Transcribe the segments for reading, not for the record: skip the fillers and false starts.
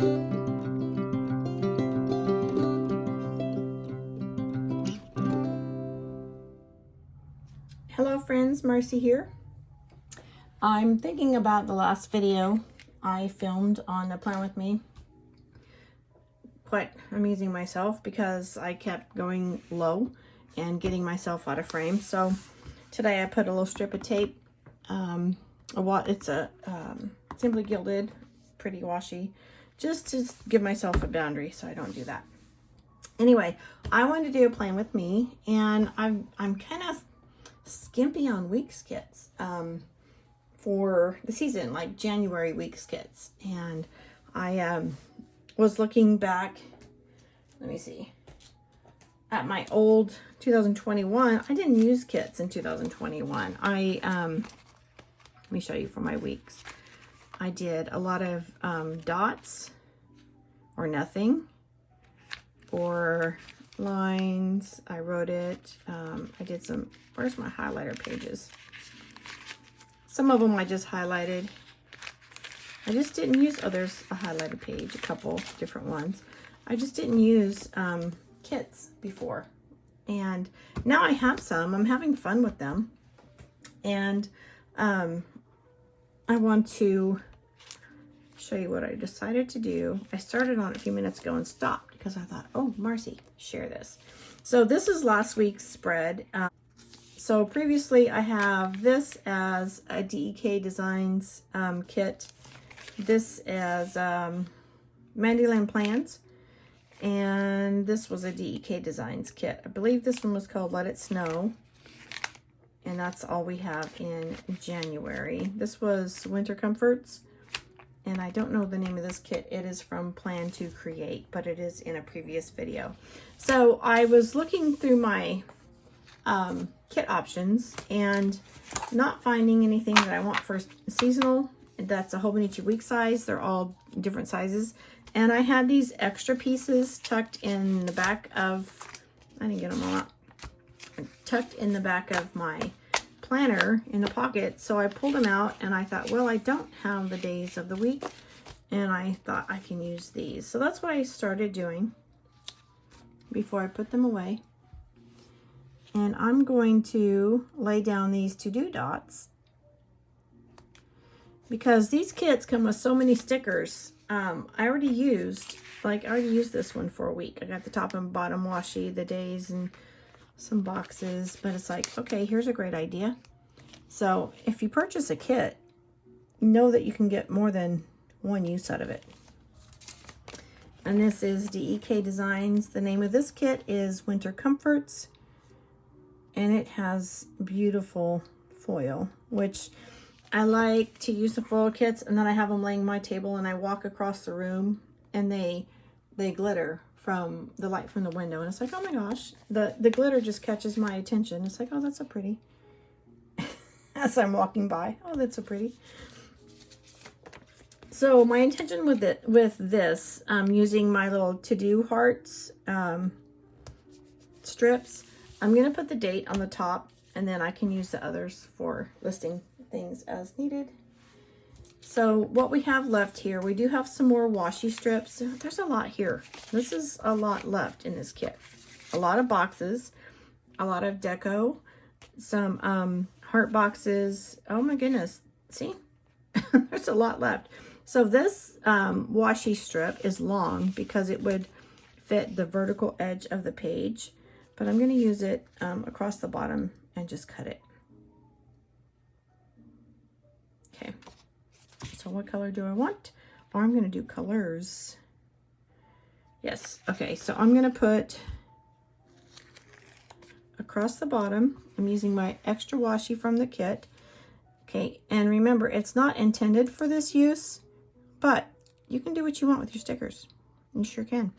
Hello friends, Marcy here. I'm thinking about the last video I filmed on a Plan With Me. Quite amusing myself because I kept going low and getting myself out of frame. So today I put a little strip of tape. It's a Simply Gilded, pretty washy, just to give myself a boundary so I don't do that. Anyway, I wanted to do a Plan With Me, and I'm kind of skimpy on weeks kits for the season, like January weeks kits. And I was looking back, let me see, at my old 2021. I didn't use kits in 2021. Let me show you for my weeks. I did a lot of dots or nothing, or lines. I wrote it. I did some, where's my highlighter pages? Some of them I just highlighted. I just didn't use, oh, there's a highlighted page, a couple different ones. I just didn't use kits before. And now I have some. I'm having fun with them. And I want to show you what I decided to do. I started on it a few minutes ago and stopped because I thought, oh, Marcy, share this. So this is last week's spread. So previously I have this as a dekdesigns kit. This as Mandyland Plans. And this was a dekdesigns kit. I believe this one was called Let It Snow. And that's all we have in January. This was Winter Comforts. And I don't know the name of this kit. It is from Plan to Create, but it is in a previous video. So I was looking through my kit options and not finding anything that I want for seasonal. That's a Hobonichi week size. They're all different sizes. And I had these extra pieces tucked in the back of, I didn't get them all out, tucked in the back of my planner in the pocket. So I pulled them out and I thought, well, I don't have the days of the week, and I thought I can use these. So that's what I started doing before I put them away. And I'm going to lay down these to-do dots because these kits come with so many stickers. I already used this one for a week. I got the top and bottom washi, the days, and some boxes, but it's like, okay, here's a great idea. So if you purchase a kit, know that you can get more than one use out of it. And this is dekdesigns. The name of this kit is Winter Comforts, and it has beautiful foil, which I like to use the foil kits, and then I have them laying on my table and I walk across the room and they glitter from the light from the window, and it's like, oh my gosh, the glitter just catches my attention. It's like, oh, that's so pretty. As I'm walking by, oh, that's so pretty. So my intention with this, using my little to-do hearts strips, I'm gonna put the date on the top, and then I can use the others for listing things as needed. So what we have left here, we do have some more washi strips. There's a lot here. This is a lot left in this kit. A lot of boxes, a lot of deco, some heart boxes. Oh my goodness. See? There's a lot left. So this washi strip is long because it would fit the vertical edge of the page. But I'm going to use it across the bottom and just cut it. Okay. So what color do I want? Or I'm going to do colors. Yes. Okay. So I'm going to put across the bottom. I'm using my extra washi from the kit. Okay. And remember, it's not intended for this use, but you can do what you want with your stickers. You sure can.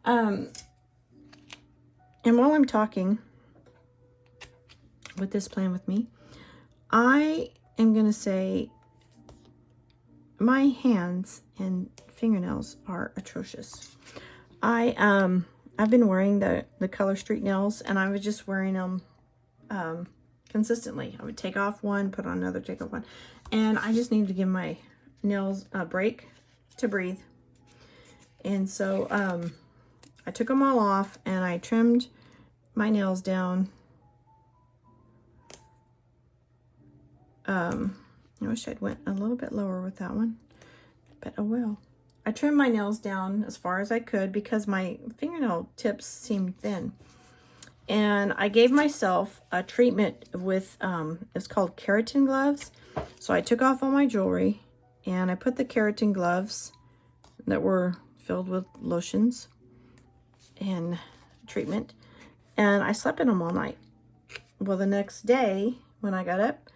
And while I'm talking with this Plan With Me, I am going to say my hands and fingernails are atrocious. I've been wearing the Color Street nails, and I was just wearing them consistently. I would take off one, put on another, take off one, and I just need to give my nails a break to breathe. And so I took them all off and I trimmed my nails down. I wish I'd went a little bit lower with that one, but oh well. I trimmed my nails down as far as I could because my fingernail tips seemed thin. And I gave myself a treatment with, it's called keratin gloves. So I took off all my jewelry and I put the keratin gloves that were filled with lotions and treatment, and I slept in them all night. Well, the next day when I got up,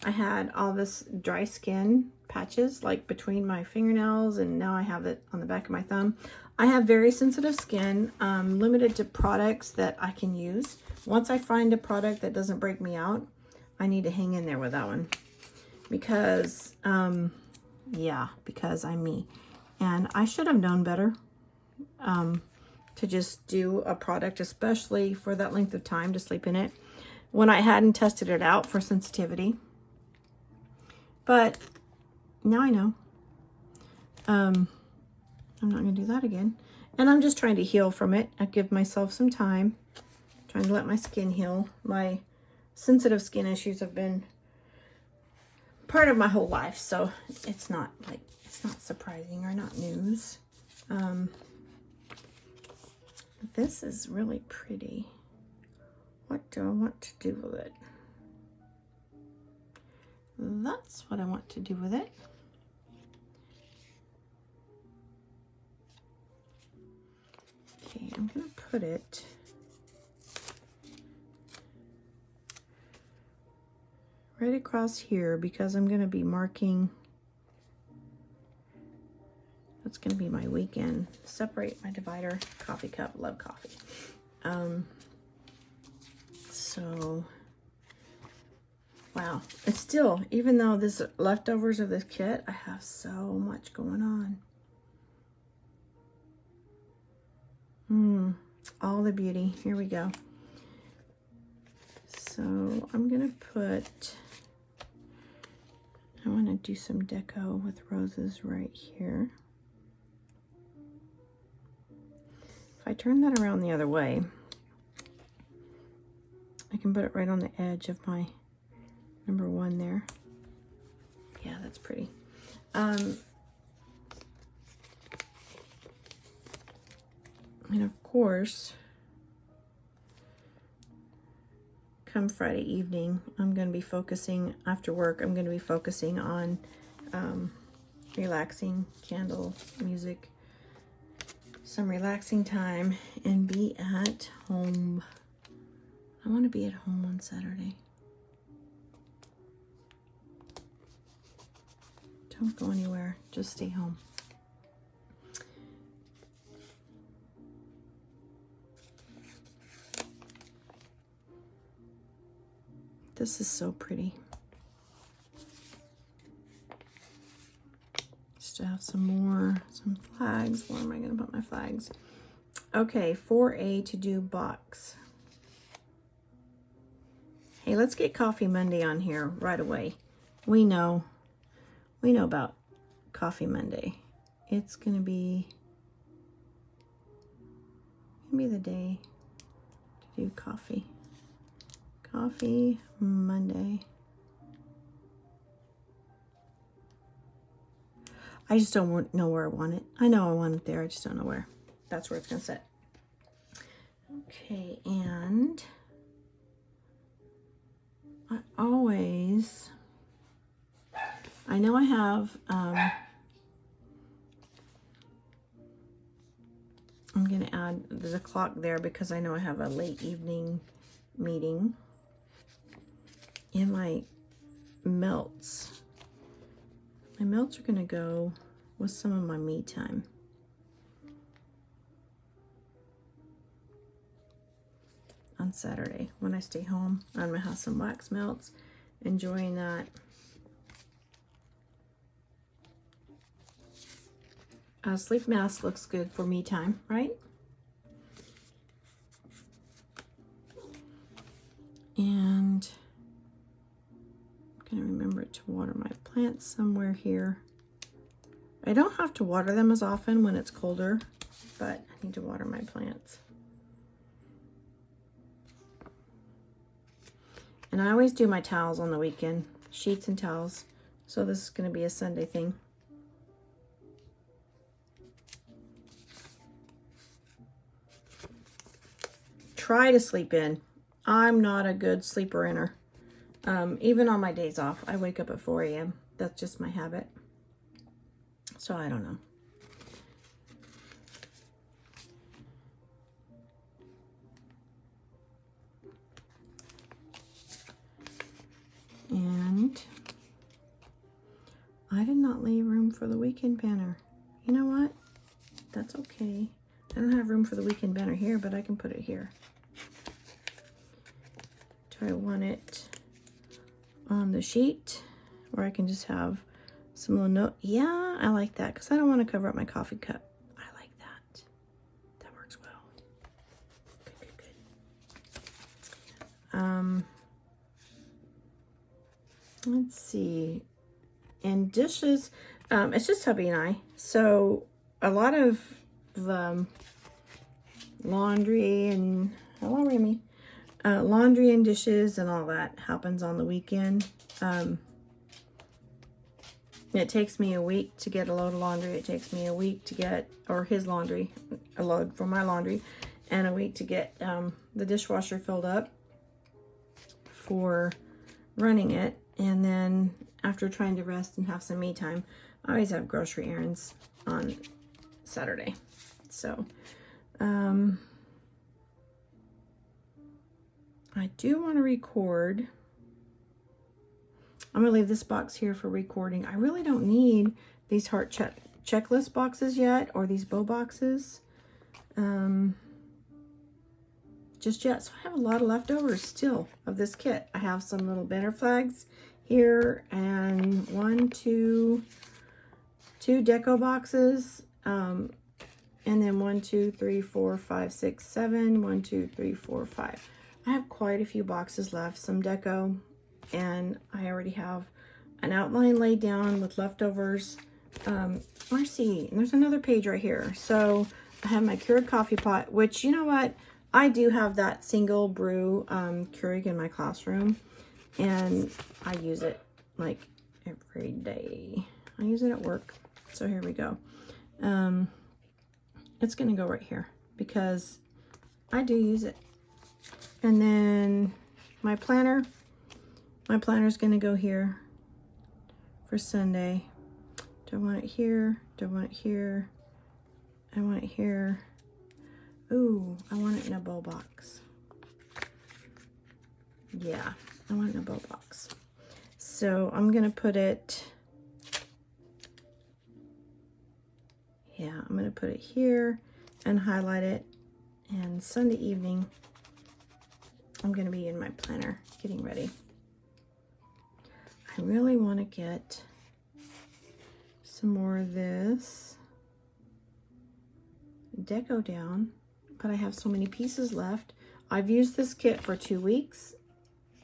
I had all this dry skin patches like between my fingernails, and now I have it on the back of my thumb. I have very sensitive skin, limited to products that I can use. Once I find a product that doesn't break me out, I need to hang in there with that one because, yeah, because I'm me. And I should have known better to just do a product, especially for that length of time to sleep in it, when I hadn't tested it out for sensitivity. But now I know. I'm not going to do that again. And I'm just trying to heal from it. I give myself some time, trying to let my skin heal. My sensitive skin issues have been part of my whole life, so it's not like, it's not surprising or not news. This is really pretty. What do I want to do with it? That's what I want to do with it. Okay, I'm gonna put it right across here because I'm gonna be marking. That's gonna be my weekend. Separate my divider, coffee cup, love coffee. So, wow. It's still, even though this leftovers of this kit, I have so much going on. All the beauty. Here we go. So I'm gonna put, I want to do some deco with roses right here. If I turn that around the other way, I can put it right on the edge of my number one there. Yeah, that's pretty. And of course, come Friday evening, I'm going to be focusing, after work, I'm going to be focusing on relaxing, candle, music, some relaxing time, and be at home. I want to be at home on Saturday. Don't go anywhere, just stay home. This is so pretty. Just to have some flags. Where am I going to put my flags? Okay, 4A to do box. Hey, let's get Coffee Monday on here right away. We know about Coffee Monday. It's gonna be the day to do coffee. Coffee Monday. I just don't know where I want it. I know I want it there, I just don't know where. That's where it's gonna sit. Okay, and I know I have, I'm going to add the clock there because I know I have a late evening meeting. And my melts are going to go with some of my me time. On Saturday when I stay home, I'm going to have some wax melts, enjoying that. Sleep mask looks good for me time, right? And I'm going to remember to water my plants somewhere here. I don't have to water them as often when it's colder, but I need to water my plants. And I always do my towels on the weekend, sheets and towels. So this is going to be a Sunday thing. Try to sleep in. I'm not a good sleeper inner. Even on my days off, I wake up at 4 a.m. That's just my habit. So I don't know. And I did not leave room for the weekend banner. You know what? That's okay. I don't have room for the weekend banner here, but I can put it here. Do I want it on the sheet, or I can just have some little note? Yeah, I like that because I don't want to cover up my coffee cup. I like that. That works well. Good, good, good. Let's see. And dishes, it's just hubby and I. So a lot of the laundry and, hello Remy, laundry and dishes and all that happens on the weekend. It takes me a week to get a load of laundry. It takes me a week to get, or his laundry, a load for my laundry, and a week to get the dishwasher filled up for running it. And then after trying to rest and have some me time, I always have grocery errands on Saturday. So, I do want to record. I'm going to leave this box here for recording. I really don't need these heart checklist boxes yet, or these bow boxes just yet. So I have a lot of leftovers still of this kit. I have some little banner flags here, and two deco boxes, and then 1, 2, 3, 4, 5, 6, 7, 1, 2, 3, 4, 5. I have quite a few boxes left, some deco, and I already have an outline laid down with leftovers. Marcy, and there's another page right here. So I have my Keurig coffee pot, which, you know what, I do have that single brew Keurig in my classroom, and I use it like every day. I use it at work. So here we go. It's gonna go right here because I do use it. And then my planner is gonna go here for Sunday. Do I want it here? Do I want it here? I want it here. Ooh, I want it in a bow box. Yeah, I want it in a bow box. So I'm gonna put it, yeah, I'm gonna put it here and highlight it. And Sunday evening, I'm gonna be in my planner getting ready. I really want to get some more of this deco down, but I have so many pieces left. I've used this kit for 2 weeks,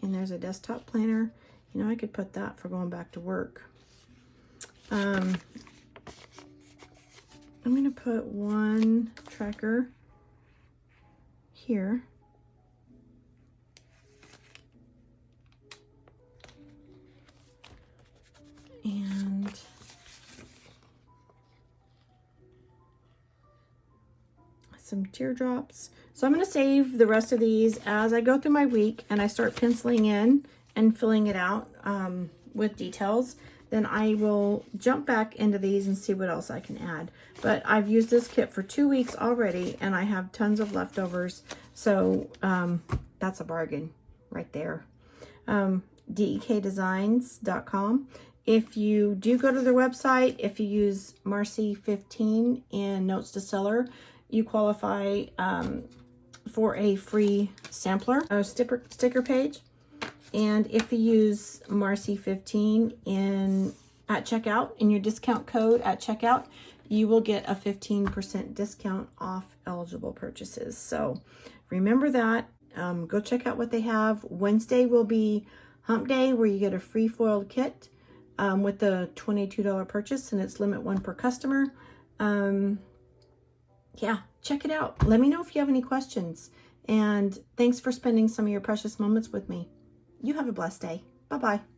and there's a desktop planner. You know, I could put that for going back to work. I'm going to put one tracker here. And some teardrops. So I'm going to save the rest of these as I go through my week and I start penciling in and filling it out with details. Then I will jump back into these and see what else I can add. But I've used this kit for 2 weeks already, and I have tons of leftovers. So that's a bargain right there. dekdesigns.com. If you do go to their website, if you use Marcy15 in Notes to Seller, you qualify for a free sampler, a sticker page. And if you use Marcy15 at checkout, in your discount code at checkout, you will get a 15% discount off eligible purchases. So remember that. Go check out what they have. Wednesday will be Hump Day, where you get a free foiled kit. with the $22 purchase, and it's limit 1 per customer. Yeah, check it out. Let me know if you have any questions. And thanks for spending some of your precious moments with me. You have a blessed day. Bye-bye.